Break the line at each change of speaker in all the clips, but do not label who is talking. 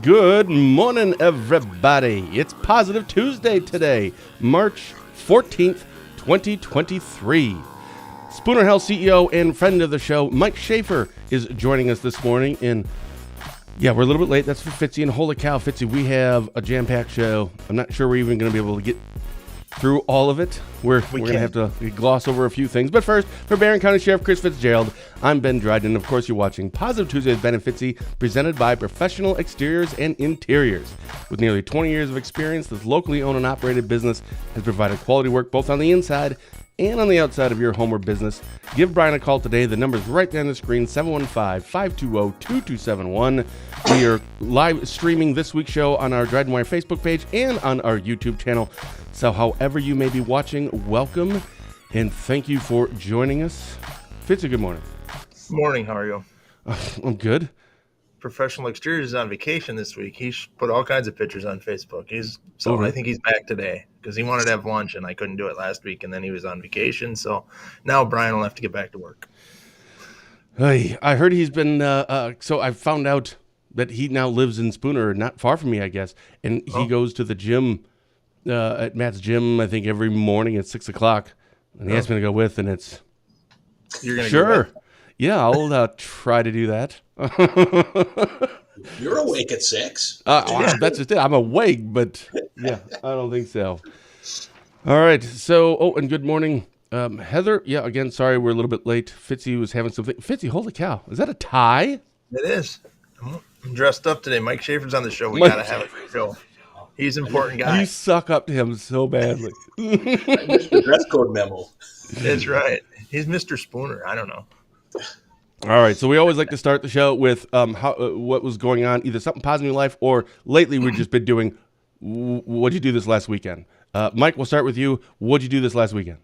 Good morning, everybody. It's Positive Tuesday today, March 14th, 2023. Spooner Health CEO and friend of the show, Mike Schafer, is joining us this morning. And yeah, we're a little bit late. That's for Fitzy. And holy cow, Fitzy, we have a jam-packed show. I'm not sure we're even going to be able to get through all of it. We're going to have to gloss over a few things. But first, for Barron County Sheriff Chris Fitzgerald, I'm Ben Dryden. And of course, you're watching Positive Tuesday with Ben and Fitzy, presented by Professional Exteriors and Interiors. With nearly 20 years of experience, this locally owned and operated business has provided quality work both on the inside and on the outside of your home or business. Give Brian a call today. The number's right there on the screen, 715-520-2271. We are live streaming this week's show on our Dryden Wire Facebook page and on our YouTube channel. So however you may be watching, welcome, and thank you for joining us. Fitzy, good morning.
Morning, how are you?
I'm good.
Professional Exteriors is on vacation this week. He's put all kinds of pictures on Facebook. I think he's back today because he wanted to have lunch and I couldn't do it last week, and then he was on vacation. So now Brian will have to get back to work.
Hey, I heard he's been, so I found out that he now lives in Spooner, not far from me, I guess, and he goes to the gym at Matt's gym, I think, every morning at 6 o'clock. And he asked me to go with, and it's...
You're going to
Sure. Yeah, I'll try to do that.
You're awake at 6.
That's just it. I'm awake, but yeah, I don't think so. All right. So, and good morning, Heather. Yeah, again, sorry we're a little bit late. Fitzy was having something. Fitzy, holy cow. Is that a tie?
It is. I'm dressed up today. Mike Schafer's on the show. We got to have it for Joe. He's an important guy.
You suck up to him so badly.
The dress code memo.
That's right. He's Mr. Spooner. I don't know.
All right, so we always like to start the show with what was going on, either something positive in your life, or lately we've just been doing, what'd you do this last weekend? Mike, we'll start with you. What'd you do this last weekend?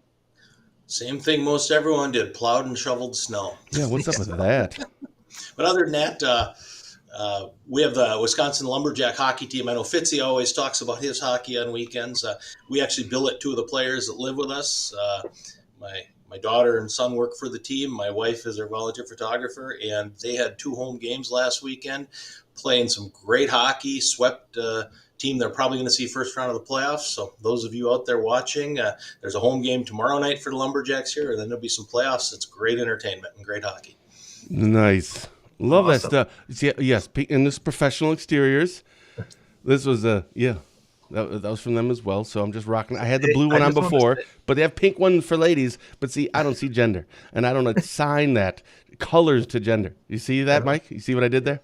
Same thing most everyone did, plowed and shoveled snow.
Yeah, what's up with that?
But other than that, we have the Wisconsin Lumberjack hockey team. I know Fitzy always talks about his hockey on weekends. We actually billet two of the players that live with us. My daughter and son work for the team. My wife is our volunteer photographer, and they had 2 home games last weekend, playing some great hockey, swept a team they're probably going to see first round of the playoffs. So those of you out there watching, there's a home game tomorrow night for the Lumberjacks here, and then there'll be some playoffs. It's great entertainment and great hockey.
Nice. Love that stuff. Yes, in this Professional Exteriors, this was that was from them as well. So I'm just rocking. I had the blue one on before, but they have pink ones for ladies. But see, I don't see gender, and I don't assign that colors to gender. You see that, Mike? You see what I did there?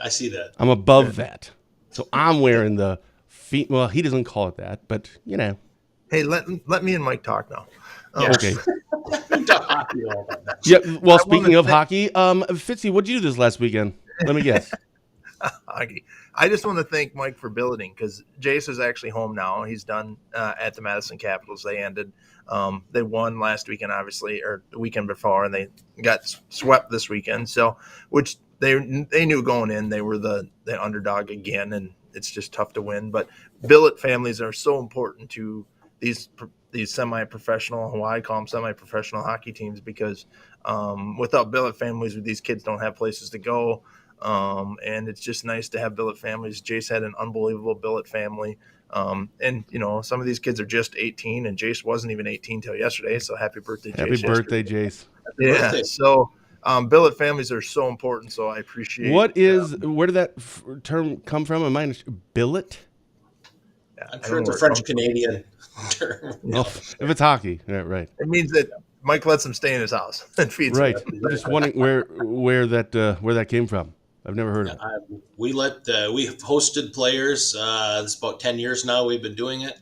I see that.
I'm above that, so I'm wearing the feet. Well, he doesn't call it that, but you know.
Hey, let me and Mike talk now.
Okay. Yeah. Well, speaking of hockey, Fitzy, what'd you do this last weekend? Let me guess.
Hockey. I just want to thank Mike for billeting because Jace is actually home now. He's done at the Madison Capitals. They ended. They won last weekend, obviously, or the weekend before, and they got swept this weekend. So, which they knew going in, they were the underdog again, and it's just tough to win. But billet families are so important to these semi-professional, who I call them semi-professional hockey teams, because without billet families, these kids don't have places to go. And it's just nice to have billet families. Jace had an unbelievable billet family. And, you know, some of these kids are just 18, and Jace wasn't even 18 till yesterday. So happy birthday, Jace.
Happy birthday, Jace.
Yeah. So billet families are so important. So I appreciate
where did that term come from? Am I billet?
Yeah,
I'm sure it's a French-Canadian term.
No, if it's hockey, yeah, right.
It means that Mike lets him stay in his house and feeds him.
Right. I'm just wondering where that came from. I've never heard of it.
We've hosted players. It's about 10 years now we've been doing it.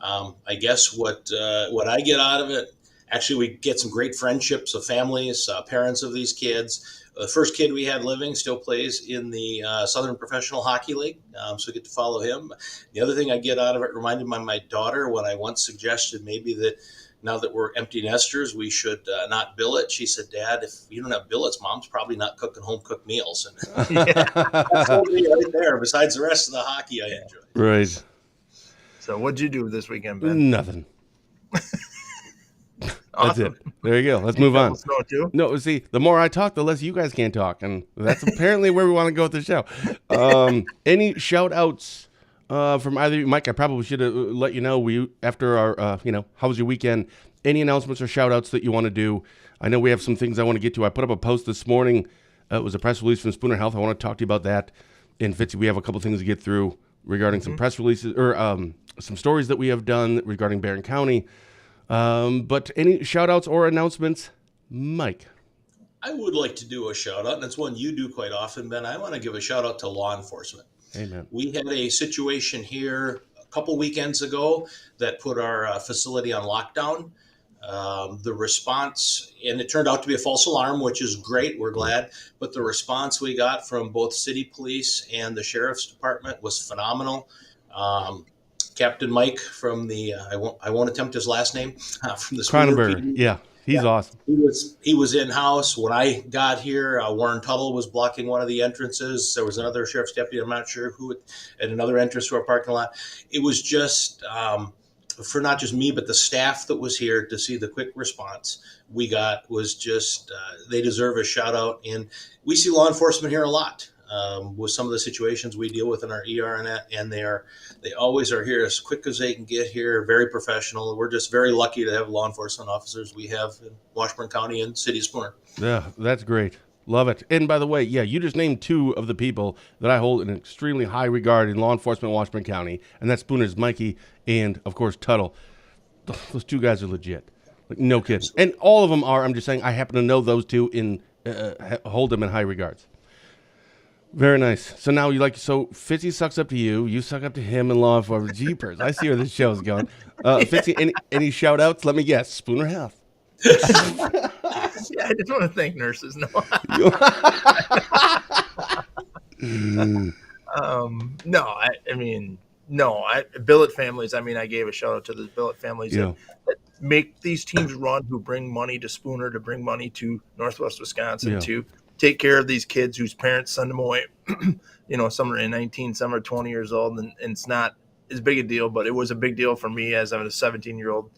I guess what I get out of it, actually, we get some great friendships of families, parents of these kids. The first kid we had living still plays in the Southern Professional Hockey League, so we get to follow him. The other thing I get out of it reminded me of my daughter when I once suggested maybe that now that we're empty nesters, we should not billet. She said, Dad, if you don't have billets, Mom's probably not cooking home-cooked meals. And that's totally right there, besides the rest of the hockey I enjoy.
Right.
So what'd you do this weekend, Ben?
Nothing. That's
Awesome.
it. There you go. Let's move on.
Snow too?
No, see, the more I talk, the less you guys can talk, and that's apparently where we want to go with the show. Any shout outs from either you? Mike, I probably should have let you know after our, how was your weekend? Any announcements or shout outs that you want to do? I know we have some things I want to get to. I put up a post this morning. It was a press release from Spooner Health. I want to talk to you about that. And Fitzy, we have a couple things to get through regarding some press releases or some stories that we have done regarding Barron County. But any shout outs or announcements, Mike?
I would like to do a shout out, and it's one you do quite often, Ben. I want to give a shout out to law enforcement.
Amen.
We had a situation here a couple weekends ago that put our facility on lockdown. The response, and it turned out to be a false alarm, which is great. We're glad. But the response we got from both city police and the sheriff's department was phenomenal. Captain Mike from the, I won't attempt his last name, from the
Cronenberg. Yeah, he's awesome.
He was in house when I got here. Warren Tuttle was blocking one of the entrances. There was another sheriff's deputy, I'm not sure who, at another entrance to our parking lot. It was just for not just me, but the staff that was here to see the quick response we got was just, they deserve a shout out. And we see law enforcement here a lot. With some of the situations we deal with in our ER and they always are here as quick as they can get here, very professional. We're just very lucky to have law enforcement officers we have in Washburn County and City of Spooner.
Yeah, that's great. Love it. And by the way, yeah, you just named two of the people that I hold in extremely high regard in law enforcement in Washburn County, and that's Spooner's Mikey and, of course, Tuttle. Those two guys are legit. Like, no kidding. And all of them are. I'm just saying I happen to know those two and hold them in high regards. Very nice. So now Fitzy sucks up to you. You suck up to him in law enforcement. Jeepers. I see where this show's going. Fitzy, any shout outs? Let me guess. Spooner Health.
Yeah, I just want to thank nurses. No. Billet families. I mean, I gave a shout out to the Billet families that make these teams run, who bring money to Spooner, to bring money to Northwest Wisconsin, to take care of these kids whose parents send them away. Some are 19, some are 20 years old, and it's not as big a deal, but it was a big deal for me as I'm a 17-year-old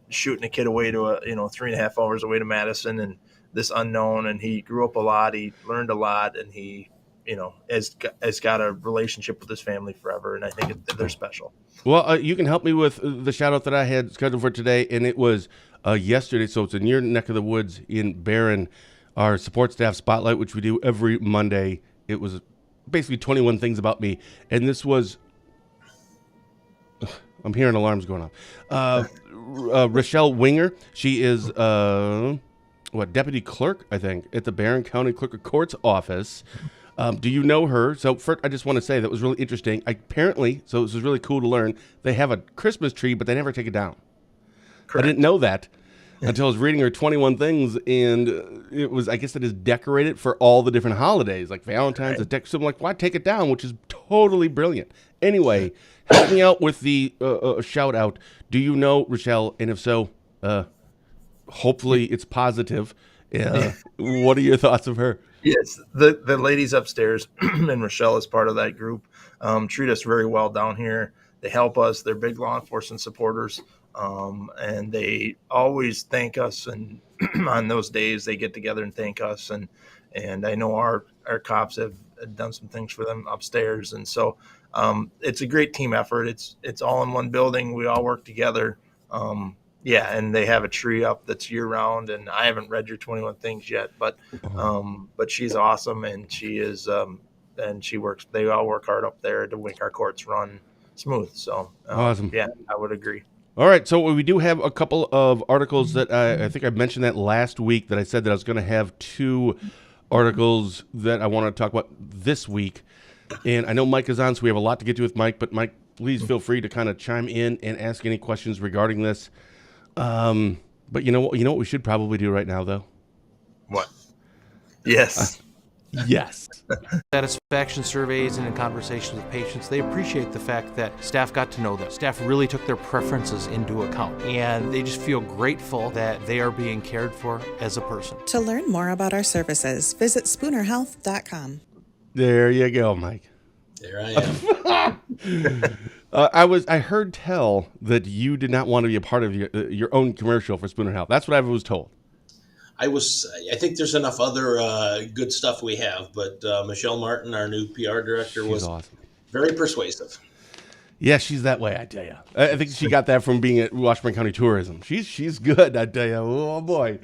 shooting a kid away to 3.5 hours away to Madison, and this unknown. And he grew up a lot, he learned a lot, and he, has got a relationship with his family forever. And I think they're special. Well,
you can help me with the shout out that I had scheduled for today, and it was yesterday. So it's in your neck of the woods in Barron. Our support staff spotlight, which we do every Monday. It was basically 21 things about me. And this was, I'm hearing alarms going off. Rochelle Winger. She is, deputy clerk, I think, at the Barron County Clerk of Court's office. Do you know her? So first, I just want to say that was really interesting. Apparently, so this was really cool to learn, they have a Christmas tree, but they never take it down. Correct. I didn't know that until I was reading her 21 things, and it was, I guess, that is decorated for all the different holidays, like Valentine's, so I'm like, why take it down, which is totally brilliant. Anyway, help me out with the shout out. Do you know Rochelle? And if so, hopefully it's positive. What are your thoughts of her?
Yes, the ladies upstairs, and Rochelle is part of that group, treat us very well down here. They help us. They're big law enforcement supporters. And they always thank us, and on those days they get together and thank us. And I know our cops have done some things for them upstairs. And so, it's a great team effort. It's all in one building. We all work together. And they have a tree up that's year round, and I haven't read your 21 things yet, but she's awesome. And she is, they all work hard up there to make our courts run smooth. So,
awesome.
Yeah, I would agree.
All right, so we do have a couple of articles that I think I mentioned that last week, that I said that I was going to have two articles that I want to talk about this week. And I know Mike is on, so we have a lot to get to with Mike, but Mike, please feel free to kind of chime in and ask any questions regarding this. But you know what we should probably do right now, though?
What? Yes.
Yes.
Satisfaction surveys and in conversations with patients, they appreciate the fact that staff got to know them. Staff really took their preferences into account, and they just feel grateful that they are being cared for as a person.
To learn more about our services, visit spoonerhealth.com.
There you go, Mike.
There I am.
I heard tell that you did not want to be a part of your own commercial for Spooner Health. That's what I was told.
I think there's enough other good stuff we have, but Michelle Martin, our new PR director,
She's
was
awesome.
very persuasive.
Yeah, she's that way, I tell you. I think she got that from being at Washburn County Tourism. She's good, I tell you. Oh, boy.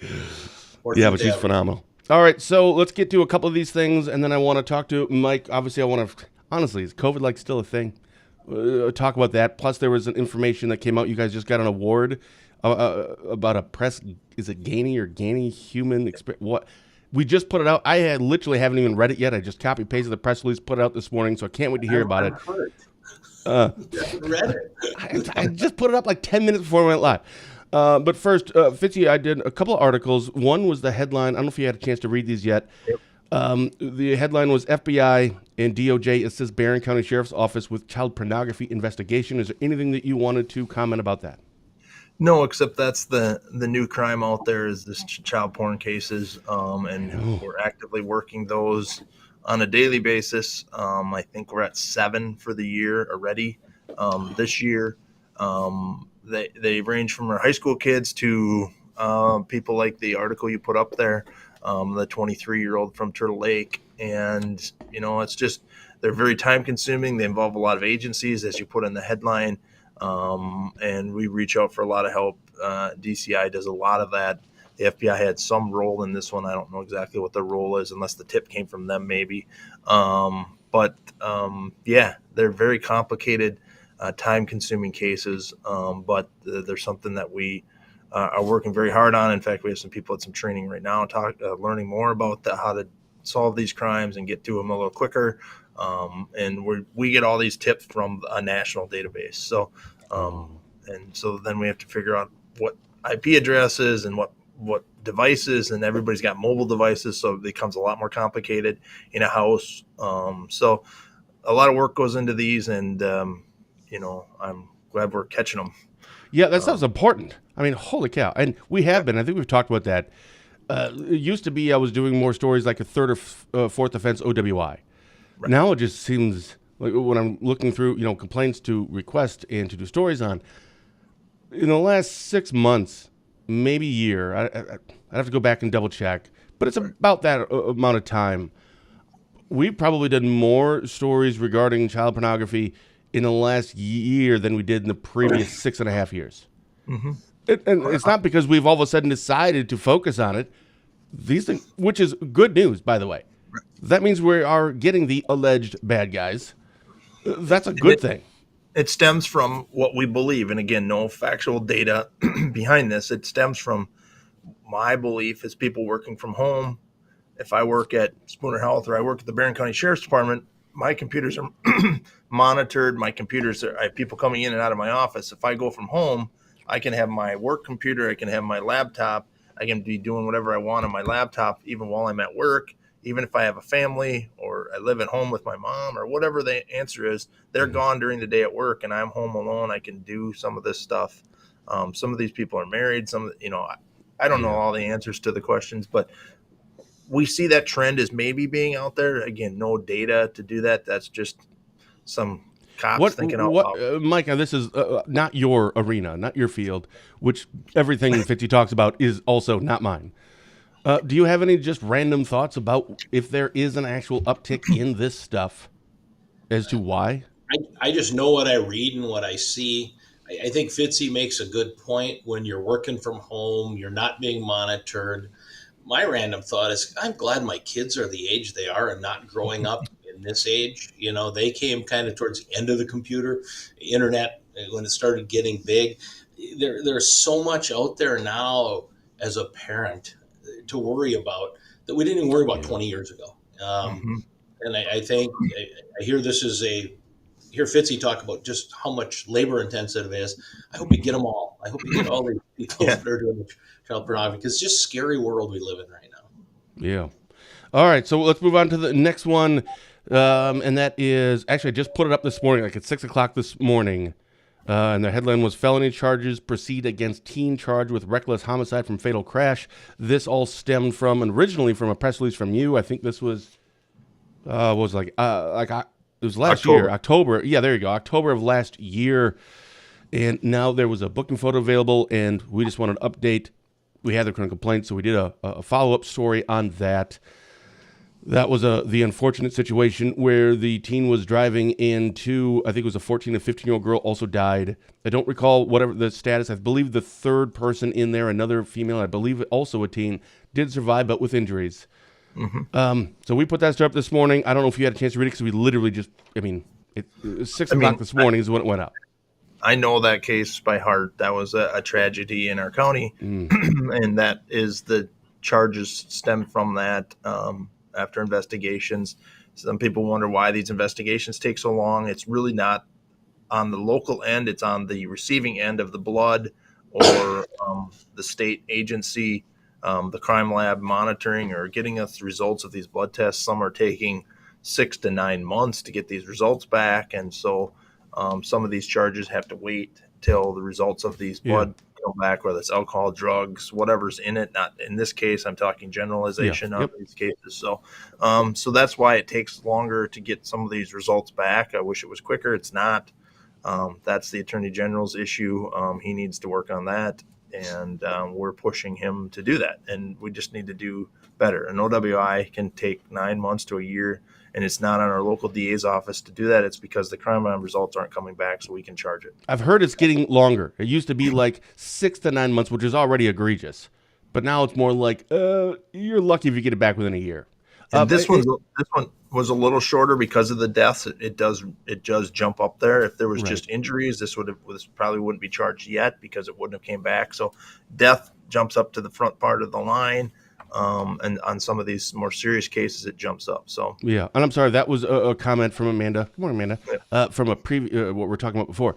Yeah, but she's phenomenal. All right, so let's get to a couple of these things, and then I want to talk to Mike. Obviously, honestly, is COVID like still a thing? Talk about that. Plus, there was an information that came out. You guys just got an award about a press, is it Gainey human experience? What? We just put it out. I literally haven't even read it yet. I just copy pasted the press release, put it out this morning, so I can't wait to hear about it.
Read it.
I just put it up like 10 minutes before we went live. But first, Fitzy, I did a couple of articles. One was the headline. I don't know if you had a chance to read these yet. Yep. The headline was FBI and DOJ assists Barron County Sheriff's Office with child pornography investigation. Is there anything that you wanted to comment about that?
No, except that's the new crime out there is this child porn cases, and we're actively working those on a daily basis. I think we're at 7 for the year already. This year, they range from our high school kids to people like the article you put up there, the 23-year-old from Turtle Lake. And, it's just, they're very time consuming. They involve a lot of agencies, as you put in the headline. And we reach out for a lot of help. DCI does a lot of that. The FBI had some role in this one. I don't know exactly what their role is, unless the tip came from them, maybe. But they're very complicated, time-consuming cases. But there's something that we are working very hard on. In fact, we have some people at some training right now learning more about how to solve these crimes and get to them a little quicker. And we get all these tips from a national database. So, and so then we have to figure out what IP addresses and what devices, and everybody's got mobile devices, so it becomes a lot more complicated in a house. So a lot of work goes into these, and I'm glad we're catching them.
Yeah, that sounds important. I mean, holy cow. And we have been. I think we've talked about that. It used to be I was doing more stories like a third or fourth offense OWI. Right. Now it just seems like when I'm looking through, complaints to request and to do stories on, in the last 6 months, maybe year, I'd have to go back and double check, but it's about that amount of time. We've probably done more stories regarding child pornography in the last year than we did in the previous 6.5 years. Mm-hmm. And it's not because we've all of a sudden decided to focus on it. These things, which is good news, by the way. That means we are getting the alleged bad guys. That's a good thing.
It stems from what we believe. And again, no factual data behind this. It stems from my belief as people working from home. If I work at Spooner Health or I work at the Barron County Sheriff's Department, my computers are monitored. I have people coming in and out of my office. If I go from home, I can have my work computer. I can have my laptop. I can be doing whatever I want on my laptop, even while I'm at work. Even if I have a family or I live at home with my mom or whatever the answer is, they're gone during the day at work and I'm home alone. I can do some of this stuff. Some of these people are married. I don't know all the answers to the questions, but we see that trend as maybe being out there. Again, no data to do that. That's just some cops thinking out loud.
Mike, now this is not your arena, not your field, which everything Fitzy talks about is also not mine. Do you have any just random thoughts about if there is an actual uptick in this stuff as to why?
I just know what I read and what I see. I think Fitzy makes a good point. When you're working from home, you're not being monitored. My random thought is I'm glad my kids are the age they are and not growing up in this age. They came kind of towards the end of the computer, internet, when it started getting big. There's so much out there now as a parent to worry about that we didn't even worry about 20 years ago. And I think I hear hear Fitzy talk about just how much labor intensive it is. I hope we get them all. I hope we get all these people that are doing child pornography, because it's just a scary world we live in right now.
Yeah. All right. So let's move on to the next one. And that is, actually, I just put it up this morning, like at 6:00 this morning. And the headline was felony charges proceed against teen charged with reckless homicide from fatal crash. This all stemmed from originally from a press release from you. I think this was It was last year, October. Yeah, there you go. October of last year. And now there was a booking photo available, and we just wanted to update. We had the current complaint, so we did a follow-up story on that. That was the unfortunate situation where the teen was driving into, I think it was a 14 and 15-year-old girl, also died. I don't recall whatever the status. I believe the third person in there, another female, I believe also a teen, did survive, but with injuries. So we put that story up this morning. I don't know if you had a chance to read it because we literally just, it was 6 o'clock this morning is when it went out.
I know that case by heart. That was a tragedy in our county, and that is the charges stem from that after investigations. Some people wonder why these investigations take so long. It's really not on the local end. It's on the receiving end of the blood or the state agency, the crime lab monitoring or getting us results of these blood tests. Some are taking 6 to 9 months to get these results back. And so some of these charges have to wait till the results of these blood come back, whether it's alcohol, drugs, whatever's in it. Not in this case, I'm talking generalization of these cases. So so that's why it takes longer to get some of these results back. I wish it was quicker. It's not. That's the Attorney General's issue. He needs to work on that, and we're pushing him to do that. And we just need to do better. An OWI can take 9 months to a year, and it's not on our local DA's office to do that. It's because the crime lab results aren't coming back, so we can charge it.
I've heard it's getting longer. It used to be like 6 to 9 months, which is already egregious. But now it's more like you're lucky if you get it back within a year.
And this one was a little shorter because of the deaths. It does jump up there. If there was just injuries, this probably wouldn't be charged yet because it wouldn't have came back. So death jumps up to the front part of the line. And on some of these more serious cases, it jumps up. So
yeah, and I'm sorry, that was a comment from Amanda. Good morning, Amanda. From a what we're talking about before,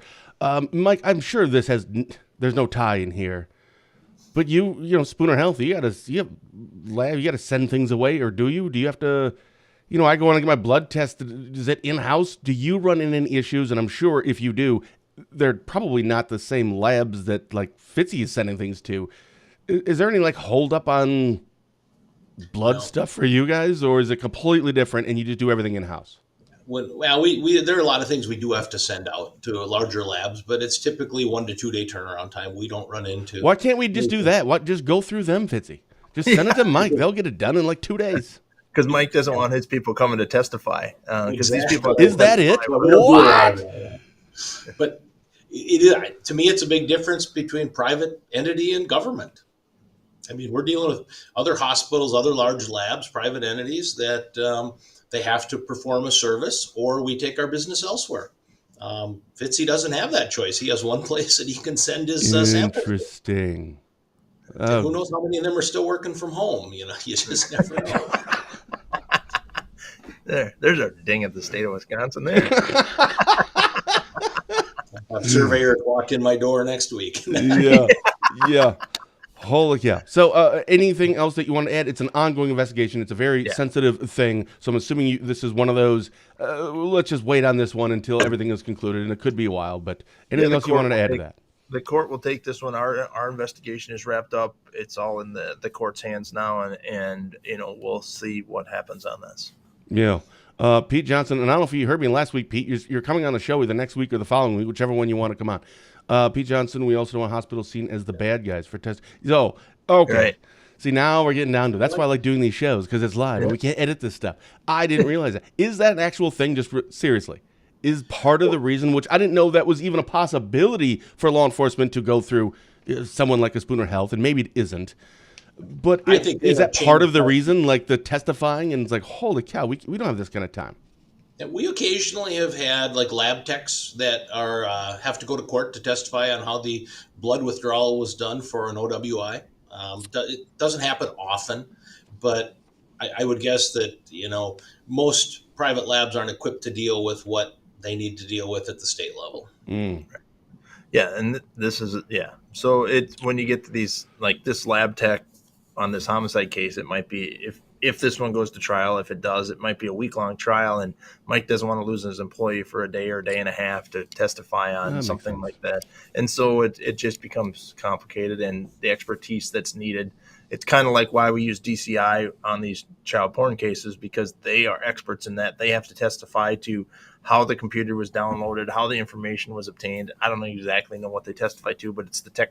Mike. I'm sure there's no tie in here, but you know, Spooner Health, you gotta send things away, or do you? Do you have to? You know, I go on and get my blood test. Is it in house? Do you run into any issues? And I'm sure if you do, they're probably not the same labs that like Fitzy is sending things to. Is there any like hold up on blood stuff for you guys, or is it completely different and you just do everything in house?
Well, there are a lot of things we do have to send out to larger labs, but it's typically 1 to 2 day turnaround time. We don't run into.
Why can't we just do that? Just go through them, Fitzy? Just send it to Mike. They'll get it done in like 2 days.
Because Mike doesn't want his people coming to testify. Because these people
is that it? What?
But it is, to me, it's a big difference between private entity and government. I mean, we're dealing with other hospitals, other large labs, private entities that they have to perform a service, or we take our business elsewhere. Fitzy doesn't have that choice. He has one place that he can send his sample.
Interesting.
Who knows how many of them are still working from home? You know, you just never know.
There's a ding at the state of Wisconsin there.
A surveyor walk in my door next week.
Yeah. Holy yeah. So anything else that you want to add? It's an ongoing investigation. It's a very sensitive thing. So I'm assuming this is one of those, let's just wait on this one until everything is concluded. And it could be a while, but anything else you wanted to add to that?
The court will take this one. Our investigation is wrapped up. It's all in the court's hands now. And you know, we'll see what happens on this.
Yeah. Pete Johnson, and I don't know if you heard me last week, Pete, you're coming on the show either next week or the following week, whichever one you want to come on. Pete Johnson, we also want hospitals seen as the bad guys for test. So, okay. Right. See, now we're getting down to it. That's why I like doing these shows, because it's live and we can't edit this stuff. I didn't realize that. Is that an actual thing, just seriously? Is part of the reason, which I didn't know that was even a possibility for law enforcement to go through someone like a Spooner Health, and maybe it isn't. But I think is that part of the reason, like the testifying, and it's like, holy cow, we don't have this kind of time.
And we occasionally have had like lab techs that are have to go to court to testify on how the blood withdrawal was done for an OWI. It doesn't happen often, but I would guess that, you know, most private labs aren't equipped to deal with what they need to deal with at the state level.
Mm.
Yeah, and this is So it's when you get to these, like this lab tech on this homicide case, it might be if this one goes to trial, if it does, it might be a week-long trial, and Mike doesn't want to lose his employee for a day or a day and a half to testify on something like that. And so it just becomes complicated, and the expertise that's needed it's kind of like why we use DCI on these child porn cases, because they are experts in that. They have to testify to how the computer was downloaded, how the information was obtained. I don't exactly know what they testify to, but it's the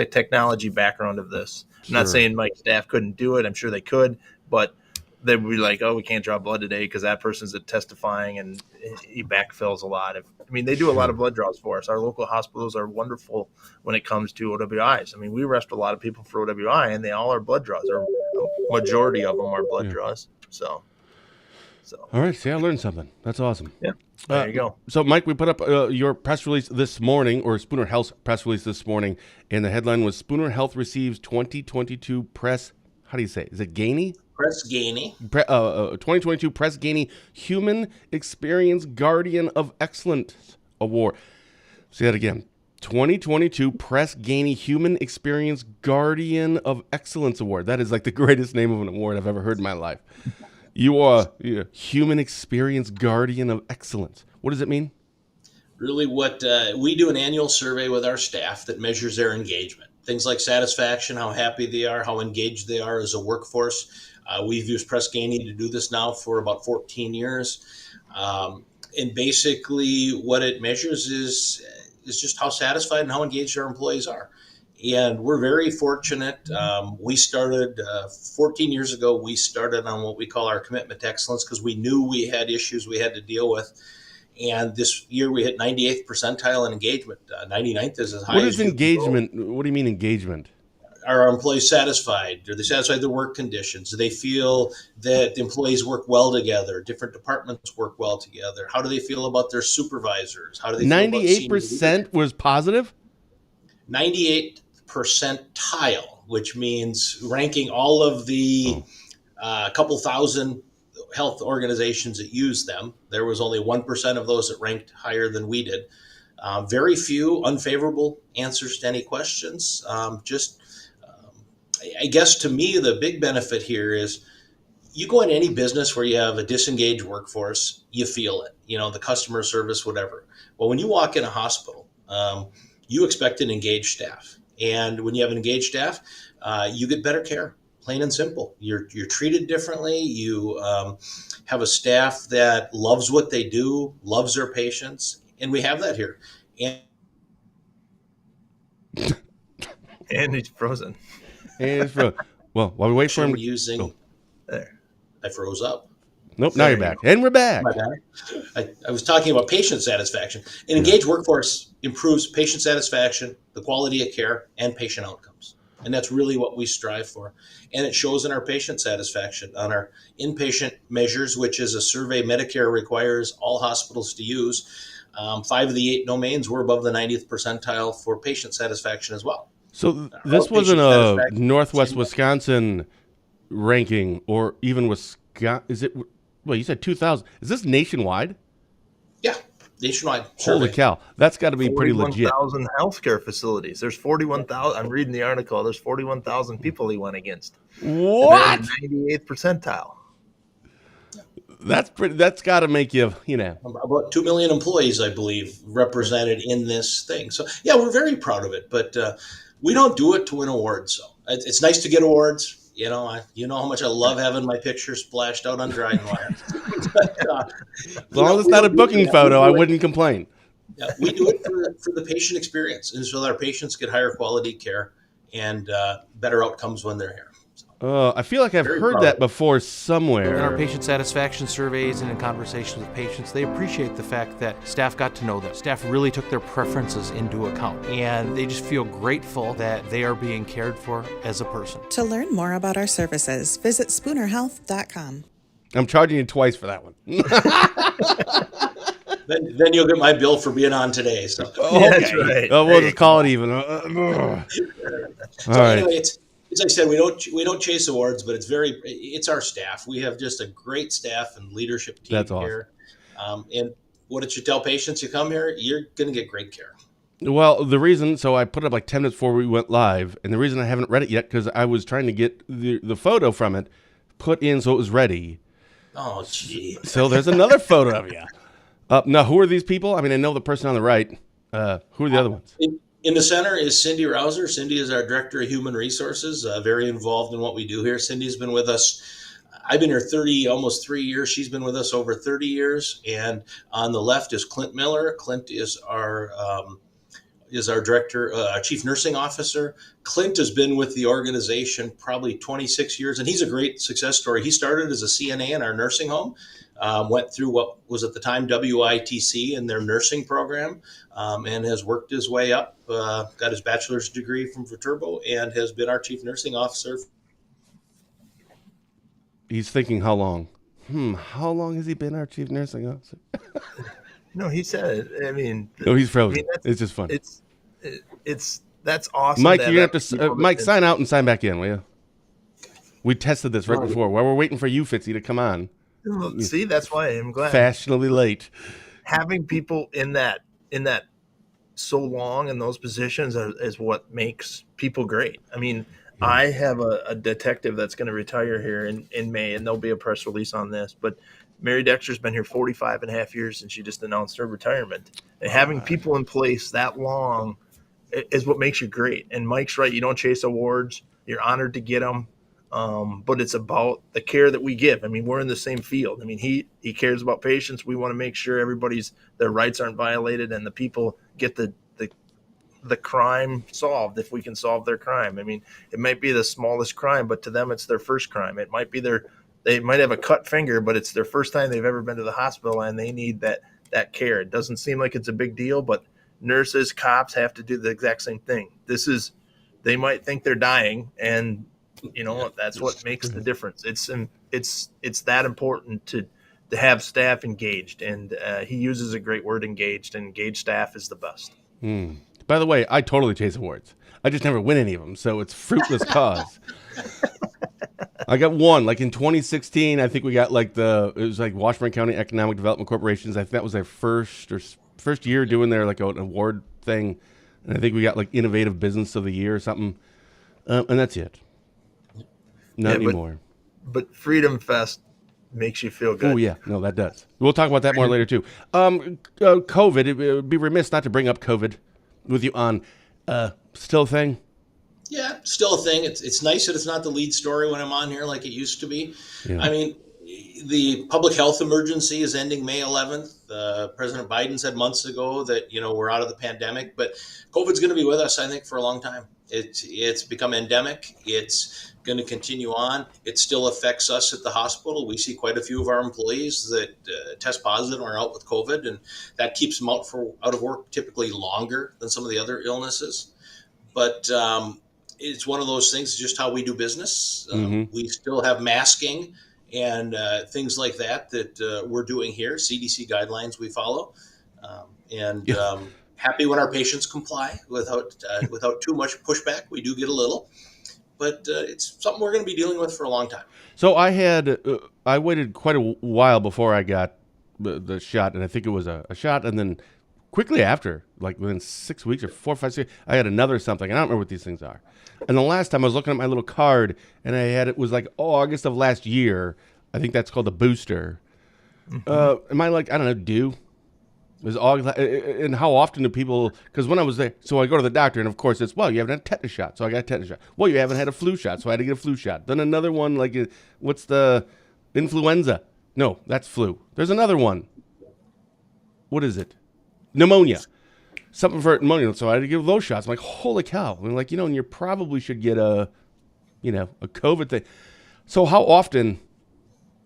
technology background of this. I'm not saying my staff couldn't do it. I'm sure they could, but they would be like, oh, we can't draw blood today because that person's testifying, and he backfills a lot. They do a lot of blood draws for us. Our local hospitals are wonderful when it comes to OWIs. We arrest a lot of people for OWI, and they all are blood draws, or a majority of them are blood draws. So.
All right. See, I learned something. That's awesome.
Yeah. There you go.
So, Mike, we put up your press release this morning, or Spooner Health's press release this morning, and the headline was Spooner Health receives 2022 press. How do you say it? Is it Gainey?
Press Gainey.
2022 Press Gainey Human Experience Guardian of Excellence Award. Say that again. 2022 Press Gainey Human Experience Guardian of Excellence Award. That is like the greatest name of an award I've ever heard in my life. You are Human Experience Guardian of Excellence. What does it mean?
Really, what we do an annual survey with our staff that measures their engagement. Things like satisfaction, how happy they are, how engaged they are as a workforce. We've used Press Gainey to do this now for about 14 years. And basically what it measures is just how satisfied and how engaged our employees are. And we're very fortunate. We started 14 years ago. We started on what we call our commitment to excellence because we knew we had issues we had to deal with. And this year we hit 98th percentile in engagement. 99th is as high.
What is engagement? What do you mean engagement?
Are our employees satisfied? Are they satisfied with their work conditions? Do they feel that the employees work well together? Different departments work well together? How do they feel about their supervisors? How do they feel about
98% was positive?
98 percentile, which means ranking all of the couple thousand health organizations that use them. There was only 1% of those that ranked higher than we did. Very few unfavorable answers to any questions. I guess to me, the big benefit here is you go in any business where you have a disengaged workforce, you feel it, the customer service, whatever. Well, when you walk in a hospital, you expect an engaged staff. And when you have an engaged staff, you get better care, plain and simple. You're treated differently. You have a staff that loves what they do, loves their patients, and we have that here.
And he's frozen.
Well, while we wait for him
to there, I froze up.
Nope, now you're back. And we're back.
I was talking about patient satisfaction. An engaged workforce improves patient satisfaction, the quality of care, and patient outcomes. And that's really what we strive for. And it shows in our patient satisfaction on our inpatient measures, which is a survey Medicare requires all hospitals to use. 5 of the 8 domains were above the 90th percentile for patient satisfaction as well.
So this wasn't a Northwest Wisconsin ranking, or even Wisconsin. Is it? Well, you said 2,000. Is this nationwide?
Yeah, nationwide.
Holy cow. That's got to be pretty legit.
41,000 healthcare facilities. There's 41,000. I'm reading the article. There's 41,000 people he went against.
What?
98th percentile.
That's pretty. That's got to make you,
About 2 million employees, I believe, represented in this thing. So, yeah, we're very proud of it. But we don't do it to win awards. So it's nice to get awards. You know how much I love having my picture splashed out on Dryden Wire.
As long as it's not a booking photo, I wouldn't complain.
Yeah, we do it for the patient experience, and so that our patients get higher quality care and better outcomes when they're here.
I feel like I've heard that before somewhere.
In our patient satisfaction surveys and in conversations with patients, they appreciate the fact that staff got to know them. Staff really took their preferences into account, and they just feel grateful that they are being cared for as a person.
To learn more about our services, visit SpoonerHealth.com.
I'm charging you twice for that one.
Then you'll get my bill for being on today. So.
Yeah, that's right.
Oh, we'll just call it even. All right.
Anyway, as I said, we don't chase awards, but it's our staff. We have just a great staff and leadership team here. And what did you tell patients? You come here, you're going to get great care.
Well, the reason, so I put it up like 10 minutes before we went live, and the reason I haven't read it yet, because I was trying to get the photo from it put in so it was ready.
Oh, gee.
So there's another photo of you. Now, who are these people? I mean, I know the person on the right. Who are the other ones?
In the center is Cindy Rouser. Cindy is our Director of Human Resources, very involved in what we do here. Cindy's been with us. I've been here almost 3 years. She's been with us over 30 years. And on the left is Clint Miller. Clint is our director, chief nursing officer. Clint has been with the organization probably 26 years, and he's a great success story. He started as a CNA in our nursing home, went through what was at the time WITC in their nursing program, and has worked his way up, got his bachelor's degree from Viterbo, and has been our chief nursing officer.
He's thinking how long? How long has he been our chief nursing officer?
No, he said it. I mean,
No, he's frozen.
I mean,
It's just funny.
That's awesome.
Mike, you're going to have to, Mike, sign out and sign back in, will you? We tested this right before. While we're waiting for you, Fitzy, to come on.
See, that's why I'm glad.
Fashionably late.
Having people in that so long in those positions is what makes people great. I mean, I have a detective that's going to retire here in May, and there'll be a press release on this. But Mary Dexter's been here 45 and a half years, and she just announced her retirement. And having people in place that long is what makes you great. And Mike's right. You don't chase awards. You're honored to get them. But it's about the care that we give. I mean, we're in the same field. I mean, he cares about patients. We want to make sure their rights aren't violated and the people get the crime solved if we can solve their crime. I mean, it might be the smallest crime, but to them it's their first crime. It might be they might have a cut finger, but it's their first time they've ever been to the hospital and they need that care. It doesn't seem like it's a big deal, but nurses, cops have to do the exact same thing. They might think they're dying, and you know that's what makes the difference. It's that important to have staff engaged, and he uses a great word, engaged, and engaged staff is the best.
By the way, I totally chase awards. I just never win any of them, so it's fruitless cause. I got one, like in 2016. I think we got it was like Washburn County Economic Development Corporations. I think that was their first year doing their like an award thing, and I think we got like Innovative Business of the Year or something, and that's it. Not anymore.
But Freedom Fest makes you feel good.
Oh yeah, no, that does. We'll talk about that more later too. COVID. It would be remiss not to bring up COVID with you on still a thing.
Yeah, still a thing. It's nice that it's not the lead story when I'm on here like it used to be. Yeah. I mean, the public health emergency is ending May 11th. President Biden said months ago that, we're out of the pandemic, but COVID's going to be with us, I think, for a long time. It's become endemic. It's going to continue on. It still affects us at the hospital. We see quite a few of our employees that test positive and are out with COVID, and that keeps them out of work typically longer than some of the other illnesses. But it's one of those things, just how we do business. We still have masking and things like that we're doing here. CDC guidelines we follow, happy when our patients comply without too much pushback. We do get a little, but it's something we're going to be dealing with for a long time. So
I waited quite a while before I got the shot, and I think it was a shot, and then quickly after, like within 6 weeks or 4 or 5 6, I had another something. I don't remember what these things are. And the last time I was looking at my little card, and it was like August of last year. I think that's called the booster. Am I like, I don't know, due? Is August, and how often do people, because when I was there, so I go to the doctor, and of course it's, well, you haven't had a tetanus shot, so I got a tetanus shot. Well, you haven't had a flu shot, so I had to get a flu shot. Then another one, like, what's the influenza? No, that's flu. There's another one. What is it? Pneumonia. Something for pneumonia, so I had to give those shots. I'm like, holy cow. I'm like, and you probably should get a COVID thing. So how often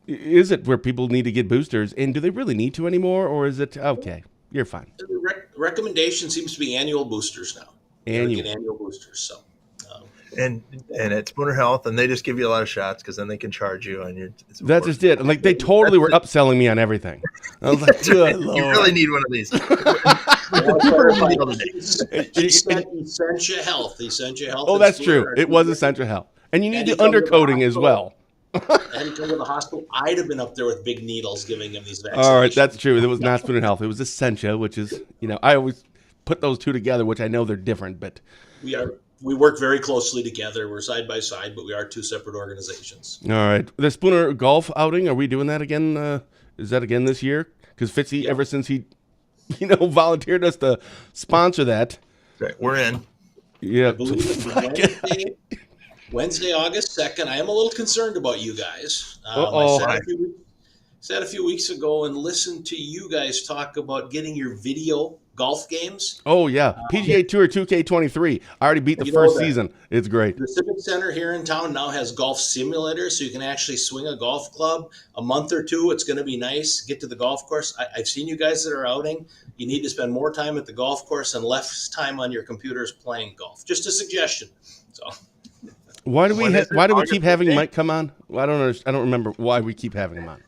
is it where people need to get boosters, and do they really need to anymore, or is it, okay, you're fine?
The recommendation seems to be annual boosters now. Annual boosters, so.
And at Spooner Health, and they just give you a lot of shots because then they can charge you. And
that's just it. Like they totally were upselling me on everything. I was like, good Lord.
You really need one of these.
Essentia Health.
Oh, that's true. It was Essentia Health, and you need the undercoating as well.
I had to come to the hospital. I'd have been up there with big needles giving him these vaccinations.
All right, that's true. It was not Spooner Health. It was Essentia, which is, I always put those two together, which I know they're different, but
we work very closely together. We're side by side, but we are two separate organizations.
All right. The Spooner golf outing, are we doing that again? Is that again this year? Because Fitzy, ever since he, volunteered us to sponsor that.
Okay, we're in.
Yeah.
I believe it's Wednesday, August 2nd. I am a little concerned about you guys. I sat a few weeks ago and listened to you guys talk about getting your video golf games.
Oh, yeah. PGA Tour 2K23. I already beat the first season. It's great.
The Civic Center here in town now has golf simulators, so you can actually swing a golf club a month or two. It's going to be nice. Get to the golf course. I've seen you guys that are outing. You need to spend more time at the golf course and less time on your computers playing golf. Just a suggestion. So,
why do we keep having Mike come on? Well, I don't remember why we keep having him on.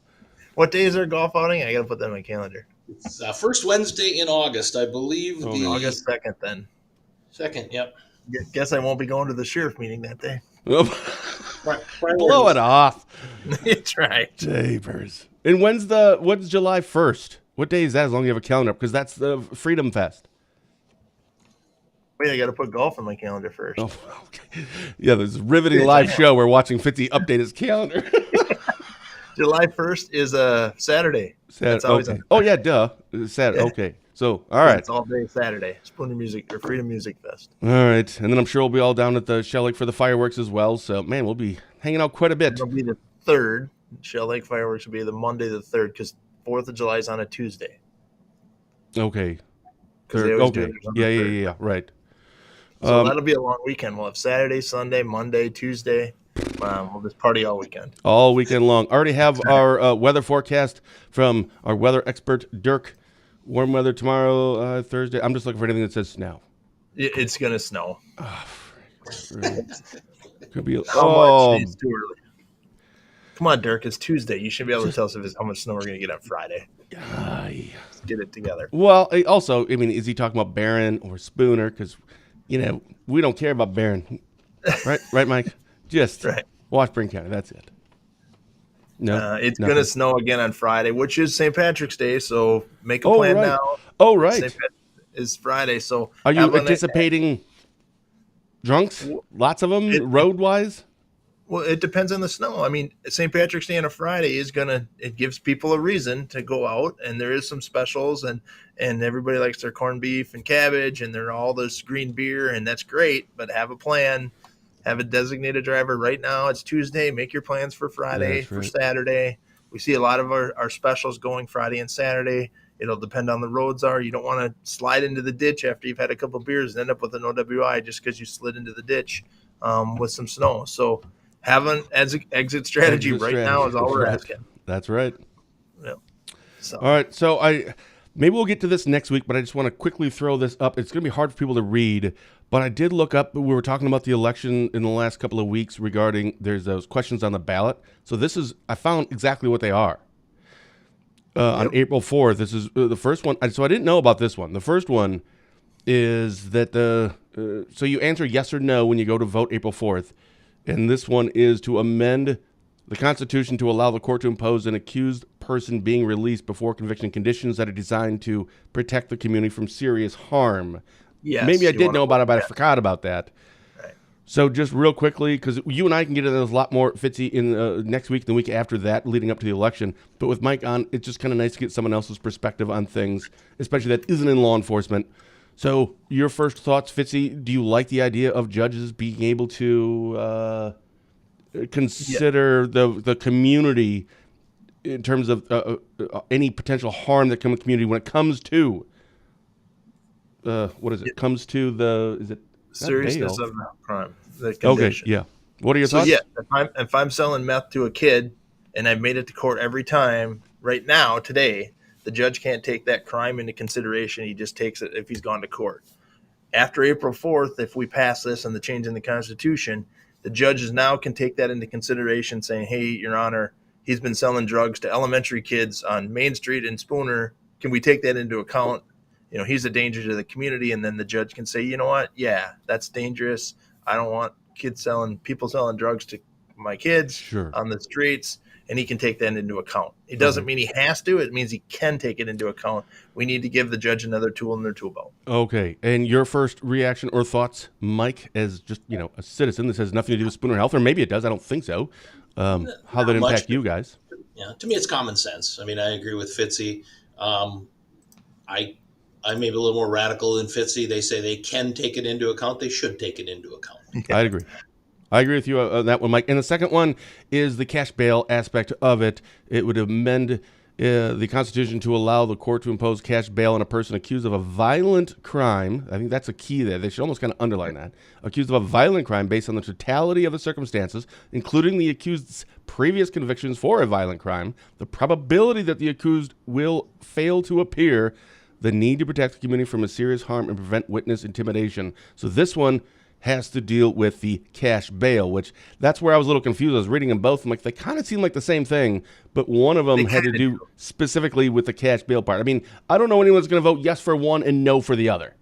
What day is our golf outing? I got to put that on my calendar.
It's first Wednesday in August, I believe.
August 2nd, then.
2nd, yep.
Guess I won't be going to the sheriff meeting that day.
Blow it off.
That's right.
Jeepers. And when's July 1st? What day is that, as long as you have a calendar? Because that's the Freedom Fest.
Wait, I got to put golf on my calendar first.
Oh, okay. Yeah, there's a riveting live show. We're watching Fitzy update his calendar.
July 1st is a Saturday.
Okay. Oh, yeah, duh. Saturday. Okay. So, all right.
It's all day Saturday. Spooner Music or Freedom Music Fest.
All right. And then I'm sure we'll be all down at the Shell Lake for the fireworks as well. So, man, we'll be hanging out quite a bit.
It'll be the 3rd. Shell Lake fireworks will be the Monday the 3rd because 4th of July is on a Tuesday.
Okay.
Okay.
Yeah. Right.
So that'll be a long weekend. We'll have Saturday, Sunday, Monday, Tuesday. We'll just party all weekend.
All weekend long. Already have our weather forecast from our weather expert, Dirk. Warm weather tomorrow, Thursday. I'm just looking for anything that says snow.
It's going to snow.
Could be.
Much? It's too early. Come on, Dirk. It's Tuesday. You should be able to tell us how much snow we're going to get on Friday. Let's get it together.
Well, also, I mean, is he talking about Barron or Spooner? Because, we don't care about Barron. Right, Mike? Just Washburn County. That's it. No,
it's going to snow again on Friday, which is St. Patrick's Day. So make a plan now.
Oh, right.
St. Patrick's is Friday. So
are you anticipating drunks? Lots of them, road-wise?
Well, it depends on the snow. I mean, St. Patrick's Day on a Friday it gives people a reason to go out, and there is some specials, and everybody likes their corned beef and cabbage, and they're all this green beer, and that's great. But have a plan. Have a designated driver. Right now, it's Tuesday. Make your plans for Friday, for Saturday. We see a lot of our specials going Friday and Saturday. It'll depend on the roads are. You don't want to slide into the ditch after you've had a couple of beers and end up with an OWI just because you slid into the ditch with some snow. So have an exit strategy now is all we're asking.
That's right.
Yeah. So.
All right. So maybe we'll get to this next week, but I just want to quickly throw this up. It's going to be hard for people to read. But I did look up, we were talking about the election in the last couple of weeks regarding, there's those questions on the ballot. So I found exactly what they are. On April 4th, this is the first one. So I didn't know about this one. The first one is that so you answer yes or no when you go to vote April 4th. And this one is to amend the Constitution to allow the court to impose an accused person being released before conviction conditions that are designed to protect the community from serious harm.
Yes,
maybe I did know about it, but I forgot about that.
Right.
So just real quickly, because you and I can get into this a lot more, Fitzy, in next week, the week after that, leading up to the election. But with Mike on, it's just kind of nice to get someone else's perspective on things, especially that isn't in law enforcement. So your first thoughts, Fitzy, do you like the idea of judges being able to consider the community in terms of any potential harm that comes to the community when it comes to what is it? Comes to is it
seriousness of the crime? The condition.
Okay, yeah. What are your thoughts?
Yeah, if I'm selling meth to a kid and I've made it to court every time, right now, today, the judge can't take that crime into consideration. He just takes it if he's gone to court. After April 4th, if we pass this and the change in the Constitution, the judges now can take that into consideration, saying, hey, Your Honor, he's been selling drugs to elementary kids on Main Street in Spooner. Can we take that into account? He's a danger to the community. And then the judge can say, you know what? Yeah, that's dangerous. I don't want people selling drugs to my kids on the streets. And he can take that into account. It doesn't mean he has to. It means he can take it into account. We need to give the judge another tool in their tool belt.
Okay. And your first reaction or thoughts, Mike, as just, a citizen, this has nothing to do with Spooner Health, or maybe it does. I don't think so. How that impact you guys?
Yeah, to me, it's common sense. I mean, I agree with Fitzy. I'm maybe a little more radical than Fitzy. They say they can take it into account. They should take it into account.
I'd agree. I agree with you on that one, Mike. And the second one is the cash bail aspect of it. It would amend the Constitution to allow the court to impose cash bail on a person accused of a violent crime. I think that's a key there. They should almost kind of underline that. Accused of a violent crime based on the totality of the circumstances, including the accused's previous convictions for a violent crime, the probability that the accused will fail to appear, the need to protect the community from a serious harm and prevent witness intimidation. So this one has to deal with the cash bail, which that's where I was a little confused. I was reading them both. I'm like, they kind of seem like the same thing, but one of them had to do specifically with the cash bail part. I mean, I don't know anyone's going to vote yes for one and no for the other.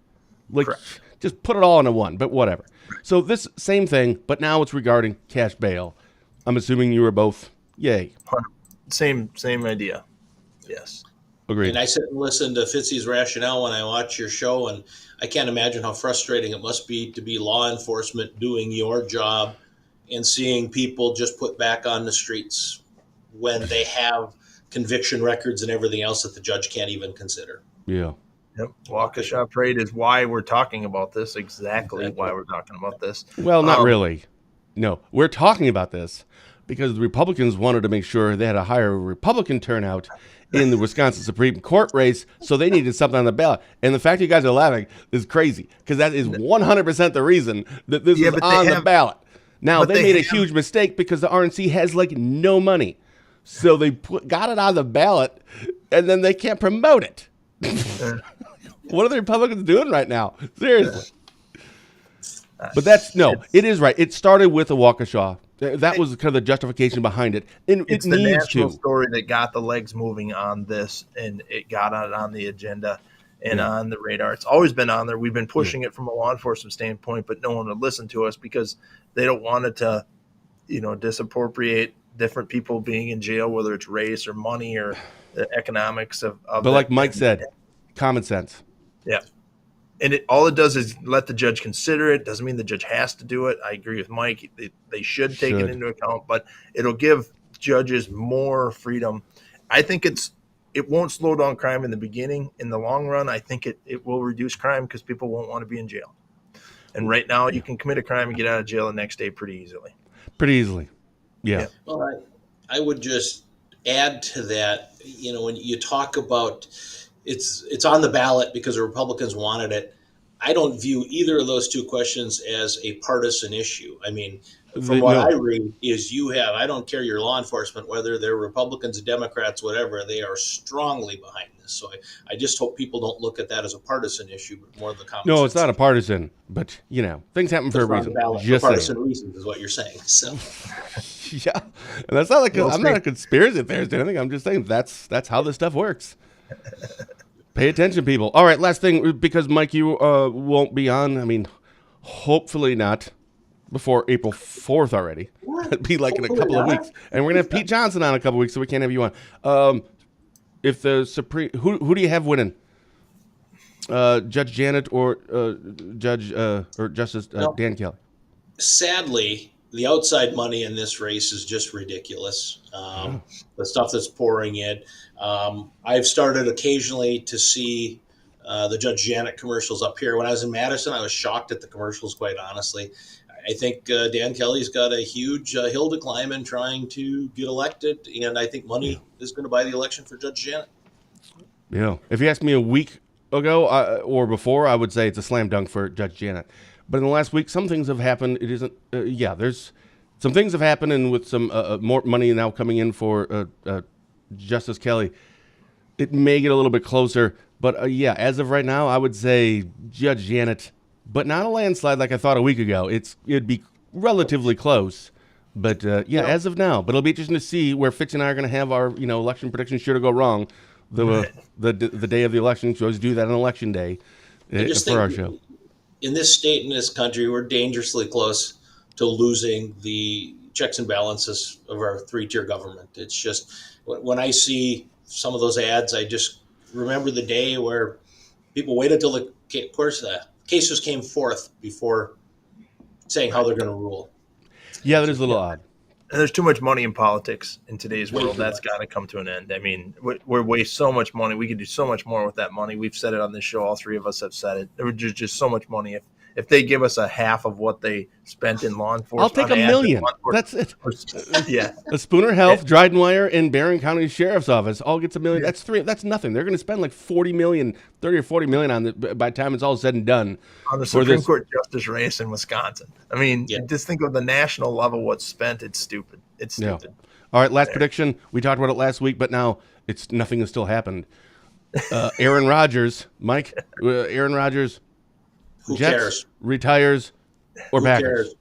Like, correct. Just put it all into one, but whatever. So this same thing, but now it's regarding cash bail. I'm assuming you were both yay.
Same idea. Yes.
Agreed.
And I sit and listen to Fitzy's rationale when I watch your show, and I can't imagine how frustrating it must be to be law enforcement doing your job and seeing people just put back on the streets when they have conviction records and everything else that the judge can't even consider.
Yeah.
Yep. Waukesha Parade is why we're talking about this. Exactly why we're talking about this.
Well, not really. No, we're talking about this because the Republicans wanted to make sure they had a higher Republican turnout in the Wisconsin Supreme Court race, so they needed something on the ballot. And the fact you guys are laughing is crazy because that is 100% the reason that this is on the ballot. Now, they made a huge mistake because the RNC has like no money. So they got it on the ballot, and then they can't promote it. What are the Republicans doing right now? Seriously. But it is right. It started with the Waukesha. That was kind of the justification behind it. And
it's the national story that got the legs moving on this, and it got it on the agenda and on the radar. It's always been on there. We've been pushing it from a law enforcement standpoint, but no one would listen to us because they don't want it to, disappropriate different people being in jail, whether it's race or money or the economics of
But like Mike said, common sense.
Yeah. And all it does is let the judge consider it. Doesn't mean the judge has to do it. I agree with Mike. They should take it into account, but it'll give judges more freedom. I think it won't slow down crime in the beginning. In the long run, I think it will reduce crime because people won't want to be in jail. And right now, you can commit a crime and get out of jail the next day pretty easily.
Yeah.
Well, I would just add to that, when you talk about it's on the ballot because the Republicans wanted it. I don't view either of those two questions as a partisan issue. I mean, from what I read is I don't care your law enforcement, whether they're Republicans, Democrats, whatever, they are strongly behind this. So I just hope people don't look at that as a partisan issue, but more of the common sense.
No, it's not a partisan, but things happen for a reason.
Just partisan reasons is what you're saying. So
yeah. And that's not I'm not a conspiracy theorist or anything. I'm just saying that's how this stuff works. Pay attention, people. All right, last thing, because Mike, you won't be on. I mean, hopefully not before April 4th already. It'd be like hopefully in a couple of weeks. And we're going to have Pete Johnson on in a couple of weeks, so we can't have you on. If the Supreme, who do you have winning? Judge Janet or Judge or Justice Dan Kelly?
Sadly, the outside money in this race is just ridiculous. The stuff that's pouring in. I've started occasionally to see the Judge Janet commercials up here. When I was in Madison, I was shocked at the commercials, quite honestly. I think Dan Kelly's got a huge hill to climb in trying to get elected, and I think money is going to buy the election for Judge Janet.
Yeah. If you asked me a week ago or before, I would say it's a slam dunk for Judge Janet. But in the last week, some things have happened. It isn't. There's some things have happened, and with some more money now coming in for Justice Kelly, it may get a little bit closer. But as of right now, I would say Judge Janet, but not a landslide like I thought a week ago. It'd be relatively close. But as of now, but it'll be interesting to see where Fitz and I are going to have our election predictions sure to go wrong. The day of the election, we always do that on election day for our show.
In this state, in this country, we're dangerously close to losing the checks and balances of our three-tier government. It's just, when I see some of those ads, I just remember the day where people waited until the cases came forth before saying how they're going to rule.
Yeah, that is a little odd.
And there's too much money in politics in today's world. That's got to come to an end. I mean, we waste so much money. We could do so much more with that money. We've said it on this show. All three of us have said it. There was just so much money. If they give us a half of what they spent in law enforcement,
I'll take $1 million. That's it.
Yeah.
The Spooner Health, Dryden Wire, and Barron County Sheriff's Office all gets $1 million. That's three. That's nothing. They're going to spend like 30 or 40 million on it by the time it's all said and done.
On the Supreme Court justice race in Wisconsin. I mean, just think of the national level what's spent. It's stupid. It's stupid.
Yeah. All right, last prediction. We talked about it last week, but now nothing has still happened. Aaron Rodgers, Mike. Aaron Rodgers.
Who
Jets,
cares?
Retires, or
Who
Packers?
cares?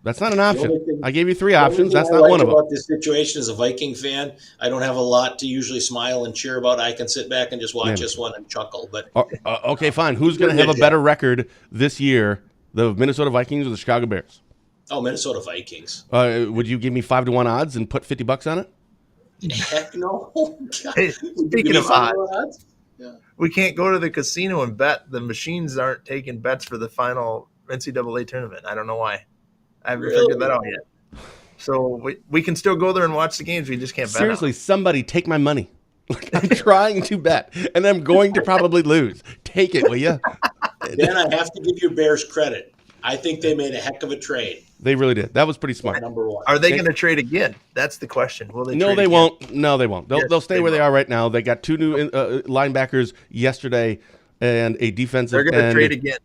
That's not an option. I gave you three options. That's not one of them.
About this situation as a Viking fan, I don't have a lot to usually smile and cheer about. I can sit back and just watch this one and chuckle. But
okay, fine. Who's going to have a better record this year, the Minnesota Vikings or the Chicago Bears?
Oh, Minnesota Vikings.
Would you give me 5-1 odds and put $50 on it?
Heck no.
Hey, speaking of odds. Yeah. We can't go to the casino and bet. The machines aren't taking bets for the final NCAA tournament. I don't know why. I haven't figured that out yet. So we can still go there and watch the games. We just can't bet.
Seriously, somebody take my money. I'm trying to bet, and I'm going to probably lose. Take it, will you?
Then I have to give your Bears credit. I think they made a heck of a trade.
They really did. That was pretty smart.
Number one.
Are they going to trade again? That's the question. Will they?
No, they
again?
won't. No, they won't. They'll stay where they are right now. They got two new linebackers yesterday and a defensive end.
They're going to trade again.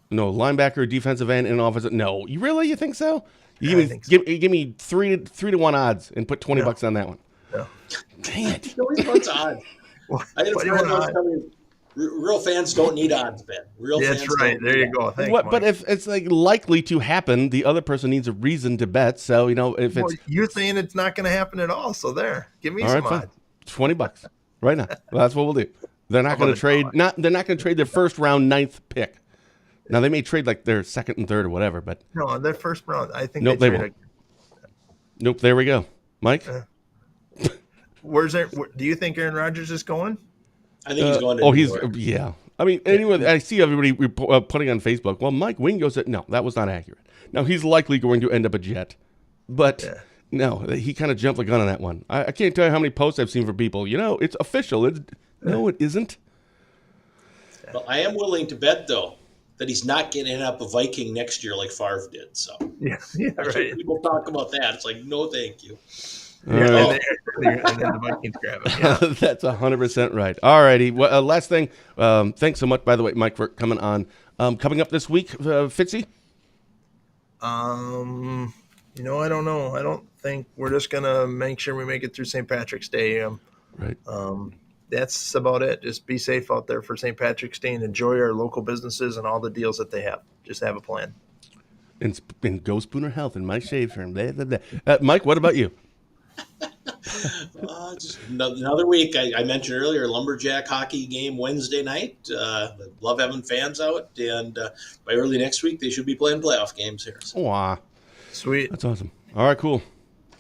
No, linebacker, defensive end, and offensive. No, you think so?
I think so.
Give me 3-1 odds and put $20 on that one.
No.
Dang it!
Nobody wants odds. I got a friend who's coming. Real fans don't need odds, Ben.
That's right. There you go. Thanks,
Mike. But if it's like likely to happen, the other person needs a reason to bet. So if it's
you're saying it's not going to happen at all. So there, give me some odds.
$20 right now. Well, that's what we'll do. They're not going to trade. They're not going to trade their first round 9th pick. Now they may trade like their second and third or whatever, but
no, their first round. I think.
Nope, they won't. Nope. There we go, Mike.
Where's do you think Aaron Rodgers is going?
I think he's going to.
Yeah. I mean, anyway, I see everybody putting on Facebook. Well, Mike Wingo said no, that was not accurate. Now he's likely going to end up a Jet, but no, he kind of jumped the gun on that one. I can't tell you how many posts I've seen from people. It's official. No, it isn't.
Well, I am willing to bet though that he's not going to end up a Viking next year like Favre did. So
yeah, right.
People talk about that. It's like, no, thank you.
And then the Vikings grab it. Yeah.
That's 100% right. All righty. Well, last thing. Thanks so much, by the way, Mike, for coming on. Coming up this week, Fitzy?
I don't know. I don't think we're just gonna make sure we make it through St. Patrick's Day.
Right.
That's about it. Just be safe out there for St. Patrick's Day and enjoy our local businesses and all the deals that they have. Just have a plan.
And go Spooner Health and Mike Schafer. Mike, what about you?
Just another week. I mentioned earlier, Lumberjack hockey game Wednesday night. Love having fans out, and by early next week they should be playing playoff games here. So.
Wow,
sweet.
That's awesome. All right, cool.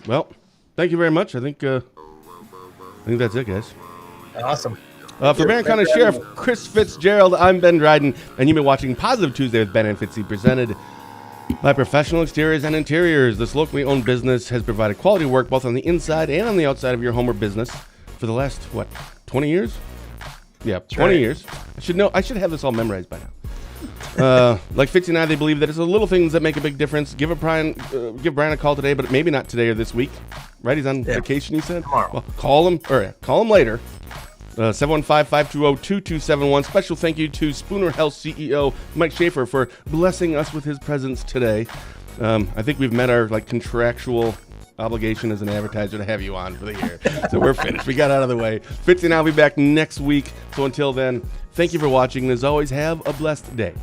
Well, thank you very much. I think that's it, guys.
Awesome.
For Barron County Sheriff Chris Fitzgerald, I'm Ben Dryden, and you've been watching Positive Tuesday with Ben and Fitzy, presented by Professional Exteriors and Interiors. This locally owned business has provided quality work both on the inside and on the outside of your home or business for the last, 20 years? Yeah, 20 years. I should have this all memorized by now. Like Fitzy and I, they believe that it's the little things that make a big difference. Give Brian a call today, but maybe not today or this week. Right? He's on vacation, he said?
Tomorrow.
Well, call him later. 715-520-2271. Special thank you to Spooner Health CEO Mike Schafer for blessing us with his presence today. I think we've met our contractual obligation as an advertiser to have you on for the year. So we're finished. We got out of the way. Fitzy and I will be back next week. So until then, thank you for watching, and as always, have a blessed day.